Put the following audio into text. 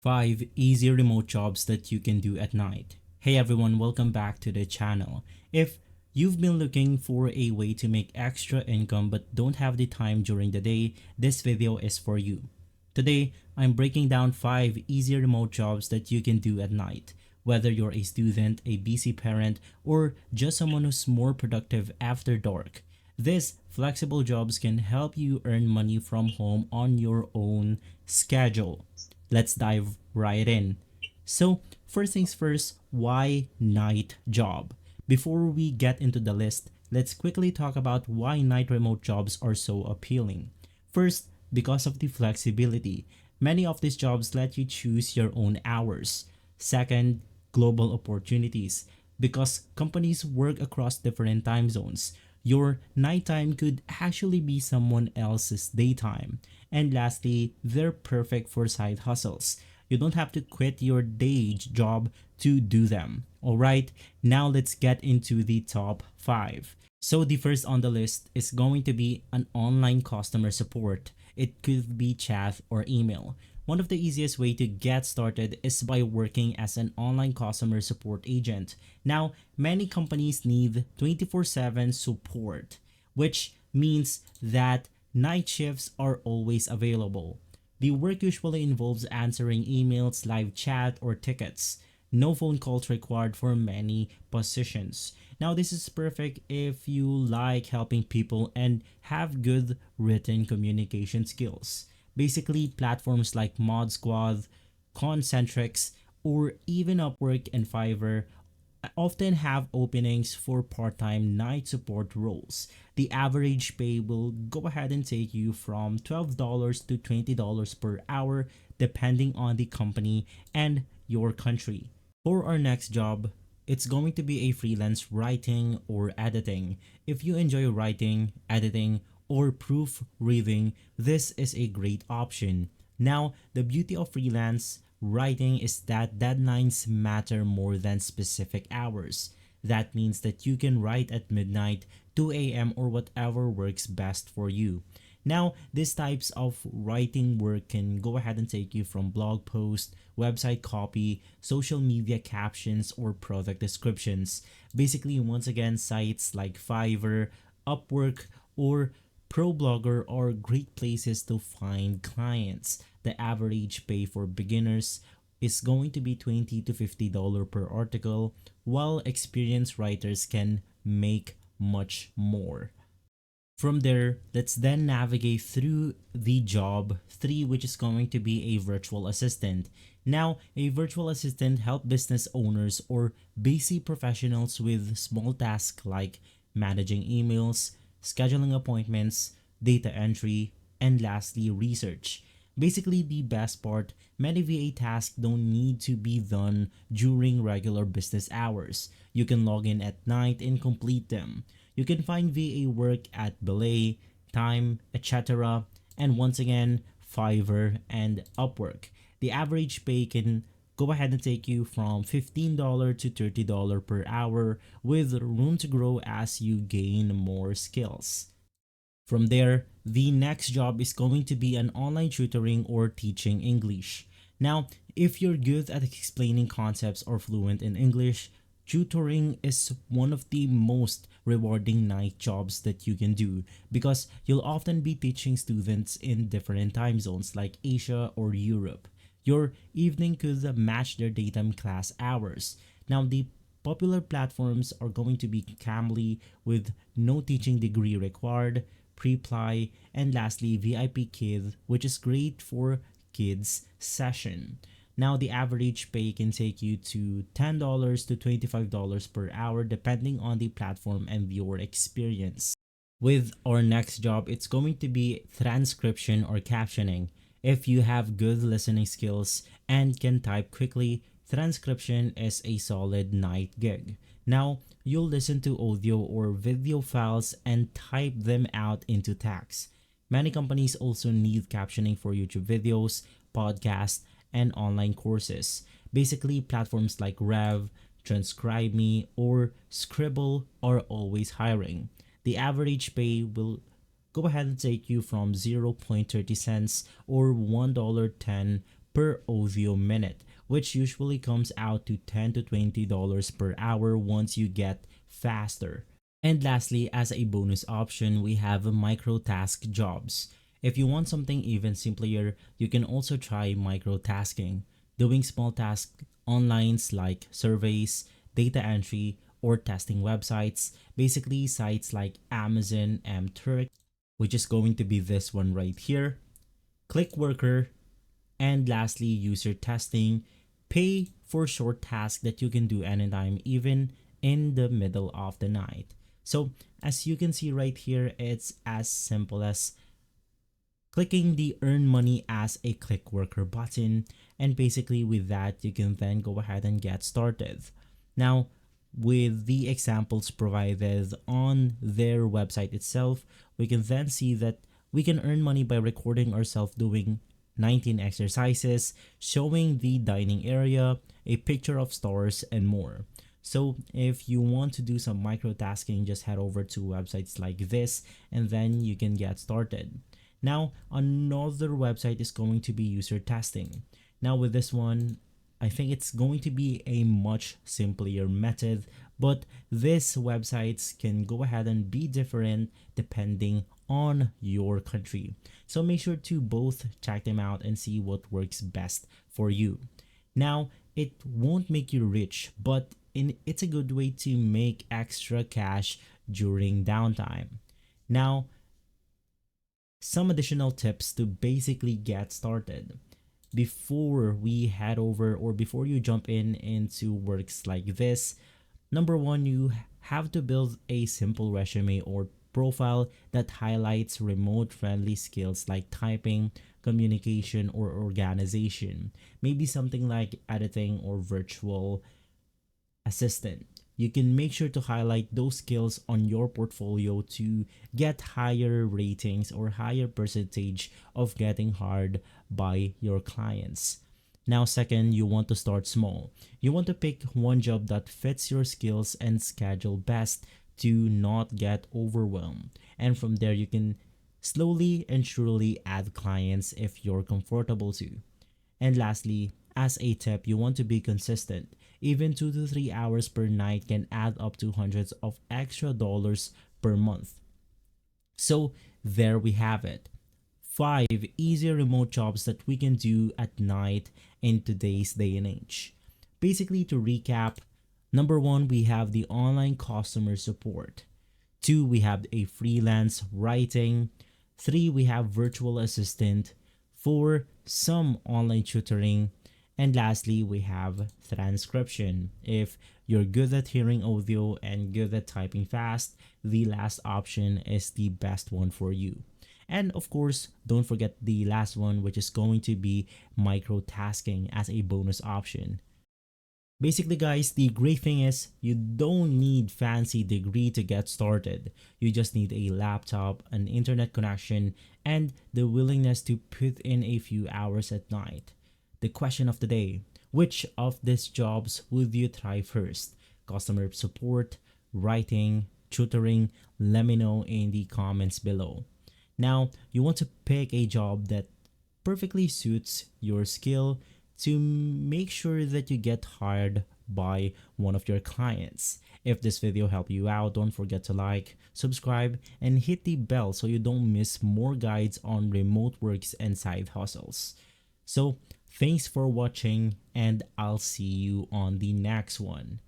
5 easy remote jobs that you can do at night. Hey everyone, welcome back to the channel. If you've been looking for a way to make extra income but don't have the time during the day, this video is for you. Today, I'm breaking down 5 easy remote jobs that you can do at night. Whether you're a student, a busy parent, or just someone who's more productive after dark. These flexible jobs can help you earn money from home on your own schedule. Let's dive right in. So, first things first, why night job? Before we get into the list, let's quickly talk about why night remote jobs are so appealing. First, because of the flexibility. Many of these jobs let you choose your own hours. Second, global opportunities. Because companies work across different time zones, your nighttime could actually be someone else's daytime. And lastly, they're perfect for side hustles. You don't have to quit your day job to do them. Alright, now let's get into the top 5. So the first on the list is going to be an online customer support. It could be chat or email. One of the easiest way to get started is by working as an online customer support agent. Now, many companies need 24/7 support, which means that night shifts are always available. The work usually involves answering emails, live chat, or tickets. No phone calls required for many positions. Now, this is perfect if you like helping people and have good written communication skills. Basically, platforms like Mod Squad, Concentrix, or even Upwork and Fiverr often have openings for part-time night support roles. The average pay will go ahead and take you from $12 to $20 per hour depending on the company and your country. For our next job, it's going to be a freelance writing or editing. If you enjoy writing, editing, or proofreading, this is a great option. Now, the beauty of freelance writing is that deadlines matter more than specific hours. That means that you can write at midnight, 2 a.m., or whatever works best for you. Now, these types of writing work can go ahead and take you from blog posts, website copy, social media captions, or product descriptions. Basically, once again, sites like Fiverr, Upwork, or ProBlogger are great places to find clients. The average pay for beginners is going to be $20 to $50 per article, while experienced writers can make much more. From there, let's then navigate through the job 3, which is going to be a virtual assistant. Now, a virtual assistant helps business owners or busy professionals with small tasks like managing emails, scheduling appointments, data entry, and lastly, research. Basically, the best part, many VA tasks don't need to be done during regular business hours. You can log in at night and complete them. You can find VA work at Belay, Time, etc. And once again, Fiverr and Upwork. The average pay can go ahead and take you from $15 to $30 per hour with room to grow as you gain more skills. From there, the next job is going to be an online tutoring or teaching English. Now, if you're good at explaining concepts or fluent in English, tutoring is one of the most rewarding night jobs that you can do because you'll often be teaching students in different time zones like Asia or Europe. Your evening could match their daytime class hours. Now, the popular platforms are going to be Cambly with no teaching degree required, Preply, and lastly VIP Kid, which is great for kids session. Now the average pay can take you to $10 to $25 per hour depending on the platform and your experience. With our next job, it's going to be transcription or captioning. If you have good listening skills and can type quickly, transcription is a solid night gig. Now, you'll listen to audio or video files and type them out into text. Many companies also need captioning for YouTube videos, podcasts, and online courses. Basically, platforms like Rev, TranscribeMe, or Scribble are always hiring. The average pay will go ahead and take you from 0.30 cents or $1.10 per audio minute, which usually comes out to $10 to $20 per hour once you get faster. And lastly, as a bonus option, we have micro task jobs. If you want something even simpler, you can also try microtasking, doing small tasks online like surveys, data entry, or testing websites, basically sites like Amazon, MTurk, which is going to be this one right here, Clickworker, and lastly, user testing. Pay for short tasks that you can do anytime, even in the middle of the night. So as you can see right here, it's as simple as clicking the earn money as a click worker button, and basically with that you can then go ahead and get started. Now with the examples provided on their website itself, we can then see that we can earn money by recording ourselves doing 19 exercises, showing the dining area, a picture of stores, and more. So if you want to do some microtasking, just head over to websites like this and then you can get started. Now another website is going to be user testing. Now with this one, I think it's going to be a much simpler method, but these websites can go ahead and be different depending on your country. So make sure to both check them out and see what works best for you. Now, it won't make you rich, but it's a good way to make extra cash during downtime. Now, some additional tips to basically get started. Before we head over or before you jump into works like this, number one, you have to build a simple resume or profile that highlights remote friendly skills like typing, communication, or organization. Maybe something like editing or virtual assistant. You can make sure to highlight those skills on your portfolio to get higher ratings or higher percentage of getting hired by your clients. Now, second, you want to start small. You want to pick one job that fits your skills and schedule best to not get overwhelmed. And from there, you can slowly and surely add clients if you're comfortable to. And lastly, as a tip, you want to be consistent. Even 2 to 3 hours per night can add up to hundreds of extra dollars per month. So there we have it. 5 easier remote jobs that we can do at night in today's day and age. Basically, to recap, number 1, we have the online customer support. 2, we have a freelance writing. 3, we have virtual assistant. 4, some online tutoring. And lastly, we have transcription. If you're good at hearing audio and good at typing fast, the last option is the best one for you. And of course, don't forget the last one, which is going to be microtasking as a bonus option. Basically guys, the great thing is you don't need fancy degree to get started. You just need a laptop, an internet connection, and the willingness to put in a few hours at night. The question of the day, which of these jobs would you try first? Customer support, writing, tutoring? Let me know in the comments below. Now, you want to pick a job that perfectly suits your skill to make sure that you get hired by one of your clients. If this video helped you out, don't forget to like, subscribe, and hit the bell so you don't miss more guides on remote works and side hustles. So, thanks for watching, and I'll see you on the next one.